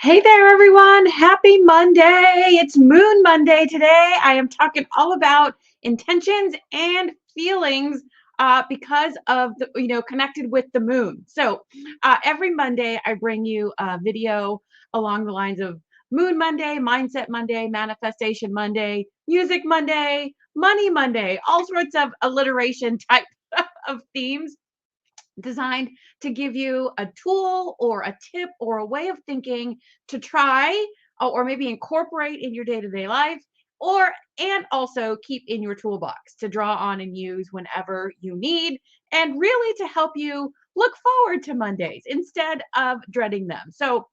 Hey there, everyone. Happy Monday. It's Moon Monday today. I am talking all about intentions and feelings because of connected with the moon. So every Monday, I bring you a video along the lines of Moon Monday, Mindset Monday, Manifestation Monday, Music Monday, Money Monday, all sorts of alliteration type of themes designed to give you a tool or a tip or a way of thinking to try or maybe incorporate in your day-to-day life or and also keep in your toolbox to draw on and use whenever you need and really to help you look forward to Mondays instead of dreading them. So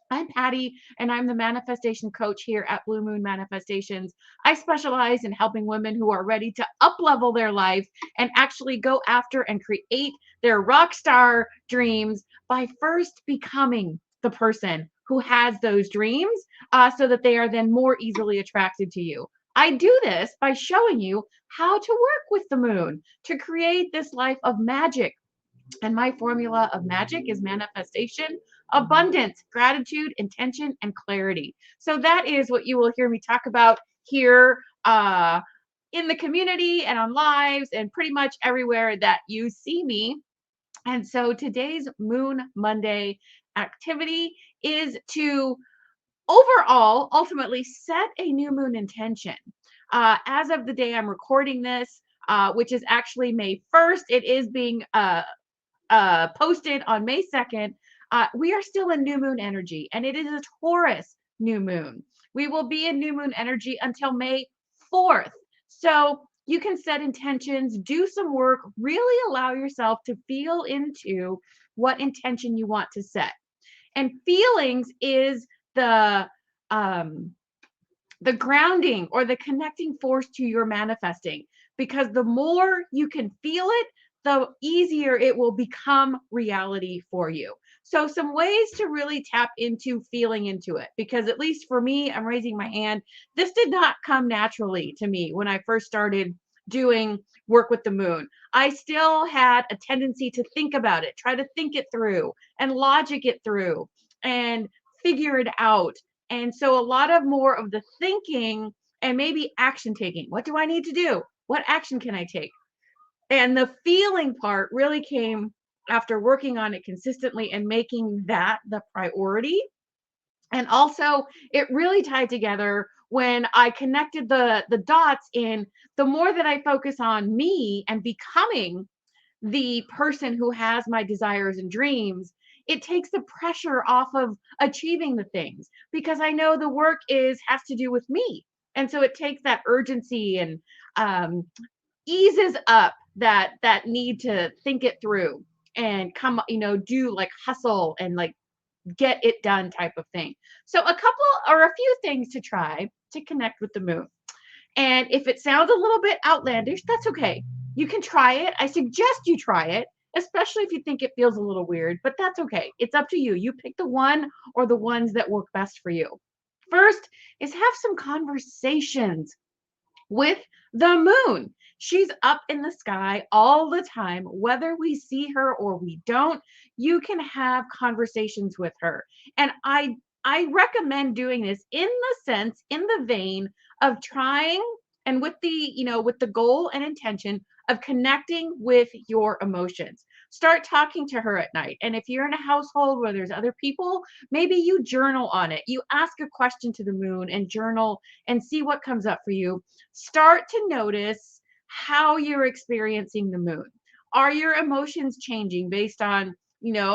I'm Patty, and I'm the manifestation coach here at Blue Moon Manifestations. I specialize in helping women who are ready to up-level their life and actually go after and create their rock star dreams by first becoming the person who has those dreams so that they are then more easily attracted to you. I do this by showing you how to work with the moon to create this life of magic, and my formula of magic is manifestation, abundance, gratitude, intention, and clarity. So that is what you will hear me talk about here in the community and on lives and pretty much everywhere that you see me. And so today's Moon Monday activity is to overall ultimately set a new moon intention. As of the day I'm recording this, which is actually May 1st, it is being posted on May 2nd, we are still in new moon energy, and it is a Taurus new moon. We will be in new moon energy until May 4th. So you can set intentions, do some work, really allow yourself to feel into what intention you want to set. And feelings is um, the grounding or the connecting force to your manifesting, because the more you can feel it, the easier it will become reality for you. So some ways to really tap into feeling into it, because at least for me, I'm raising my hand, this did not come naturally to me when I first started doing work with the moon. I still had a tendency to think about it, try to think it through and logic it through and figure it out. And so a lot of more of the thinking and maybe action taking. What do I need to do? What action can I take? And the feeling part really came after working on it consistently and making that the priority. And also, it really tied together when I connected the dots in the more that I focus on me and becoming the person who has my desires and dreams, it takes the pressure off of achieving the things, because I know the work is has to do with me. And so it takes that urgency and um, eases up that need to think it through and come, do like hustle and like get it done type of thing. So a couple or a few things to try to connect with the moon. And if it sounds a little bit outlandish, that's okay. You can try it. I suggest you try it, especially if you think it feels a little weird, but that's okay. It's up to you. You pick the one or the ones that work best for you. First is have some conversations with the moon. She's up in the sky all the time, whether we see her or we don't. You can have conversations with her. And I recommend doing this in the sense, in the vein of trying and with with the goal and intention of connecting with your emotions. Start talking to her at night. And if you're in a household where there's other people, maybe you journal on it. You ask a question to the moon and journal and see what comes up for you. Start to notice how you're experiencing the moon. Are your emotions changing based on,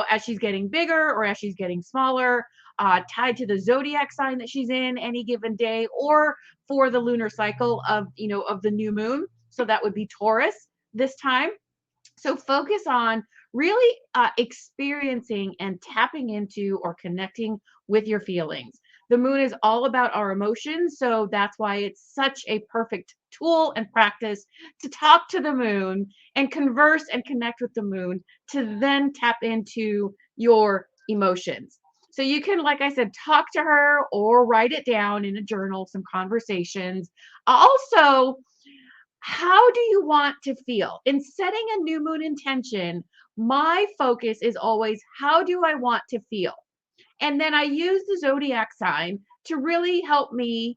as she's getting bigger or as she's getting smaller, tied to the zodiac sign that she's in any given day, or for the lunar cycle of the new moon? So that would be Taurus this time. So focus on really experiencing and tapping into or connecting with your feelings. The moon is all about our emotions. So that's why it's such a perfect tool and practice to talk to the moon and converse and connect with the moon to then tap into your emotions. So you can, like I said, talk to her or write it down in a journal, some conversations. Also, how do you want to feel? In setting a new moon intention, my focus is always, how do I want to feel? And then I use the zodiac sign to really help me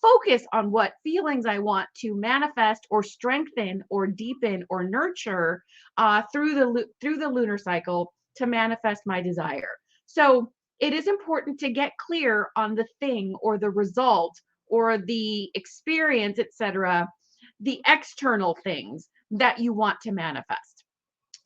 focus on what feelings I want to manifest or strengthen or deepen or nurture through the lunar cycle to manifest my desire. So it is important to get clear on the thing or the result or the experience, etc., the external things that you want to manifest.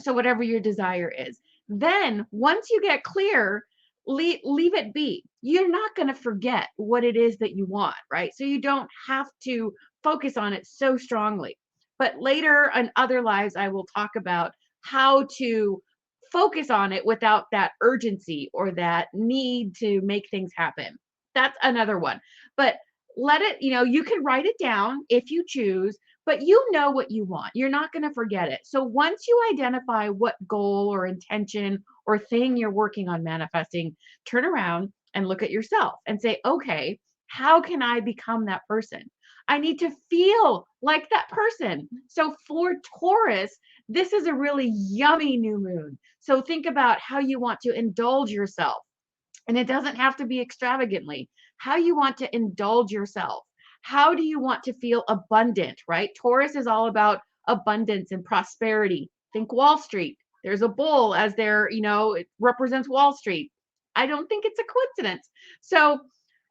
So whatever your desire is. Then once you get clear, leave it be. You're not going to forget what it is that you want, right? So you don't have to focus on it so strongly. But later in other lives, I will talk about how to focus on it without that urgency or that need to make things happen. That's another one. But let it, you can write it down if you choose, but you know what you want. You're not going to forget it. So once you identify what goal or intention or thing you're working on manifesting, turn around and look at yourself and say, okay, how can I become that person? I need to feel like that person. So for Taurus, this is a really yummy new moon. So think about how you want to indulge yourself. And it doesn't have to be extravagantly. How you want to indulge yourself. How do you want to feel abundant, right? Taurus is all about abundance and prosperity. Think Wall Street. There's a bull as there, it represents Wall Street. I don't think it's a coincidence. So,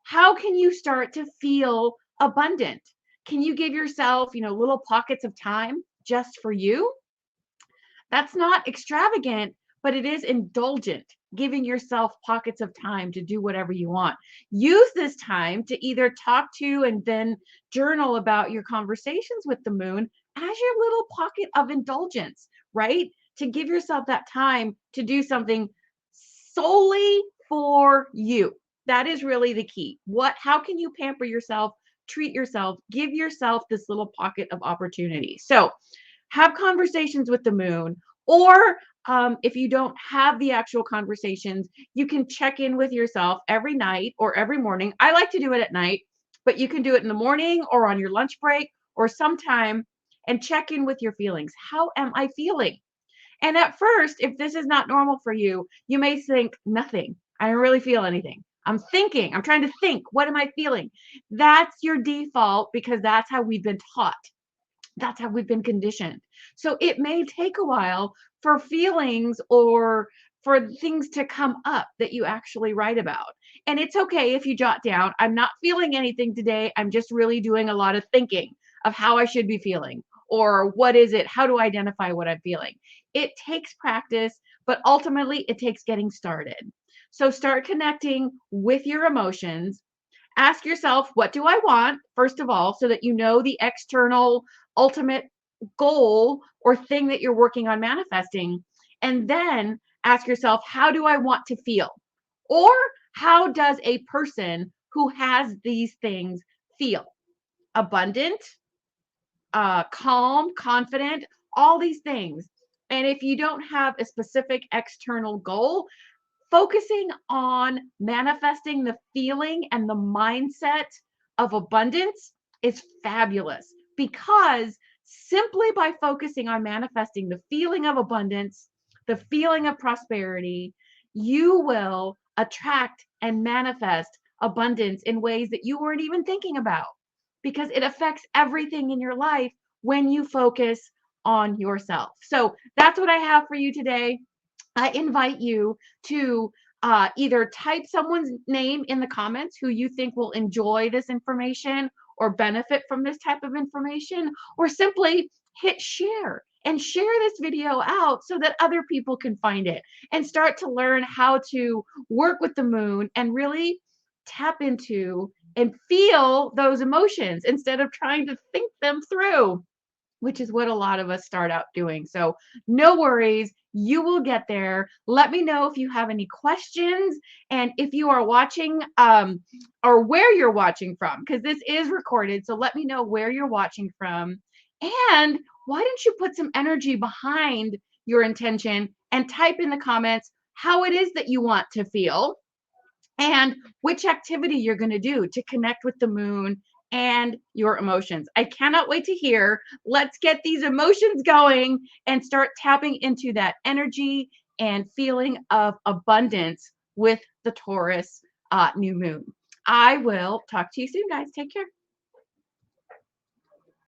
how can you start to feel abundant? Can you give yourself, little pockets of time just for you? That's not extravagant, but it is indulgent, giving yourself pockets of time to do whatever you want. Use this time to either talk to and then journal about your conversations with the moon as your little pocket of indulgence, right? To give yourself that time to do something solely for you. That is really the key. How can you pamper yourself, treat yourself, give yourself this little pocket of opportunity? So, have conversations with the moon, or if you don't have the actual conversations, you can check in with yourself every night or every morning. I like to do it at night, but you can do it in the morning or on your lunch break or sometime and check in with your feelings. How am I feeling? And at first, if this is not normal for you, you may think nothing. I don't really feel anything. I'm trying to think, what am I feeling? That's your default because that's how we've been taught. That's how we've been conditioned. So it may take a while for feelings or for things to come up that you actually write about. And it's okay if you jot down, I'm not feeling anything today. I'm just really doing a lot of thinking of how I should be feeling or what is it? How do I identify what I'm feeling? It takes practice, but ultimately it takes getting started. So start connecting with your emotions. Ask yourself, what do I want, first of all, so that you know the external ultimate goal or thing that you're working on manifesting. And then ask yourself, how do I want to feel? Or how does a person who has these things feel? Abundant, calm, confident, all these things. And if you don't have a specific external goal, focusing on manifesting the feeling and the mindset of abundance is fabulous because simply by focusing on manifesting the feeling of abundance, the feeling of prosperity, you will attract and manifest abundance in ways that you weren't even thinking about because it affects everything in your life when you focus on yourself. So that's what I have for you today. I invite you to either type someone's name in the comments who you think will enjoy this information or benefit from this type of information, or simply hit share and share this video out so that other people can find it and start to learn how to work with the moon and really tap into and feel those emotions instead of trying to think them through, which is what a lot of us start out doing. So no worries, you will get there. Let me know if you have any questions and if you are watching or where you're watching from, because this is recorded. So let me know where you're watching from. And why don't you put some energy behind your intention and type in the comments how it is that you want to feel and which activity you're going to do to connect with the moon and your emotions. I cannot wait to hear. Let's get these emotions going and start tapping into that energy and feeling of abundance with the Taurus new moon. I will talk to you soon, guys. Take care.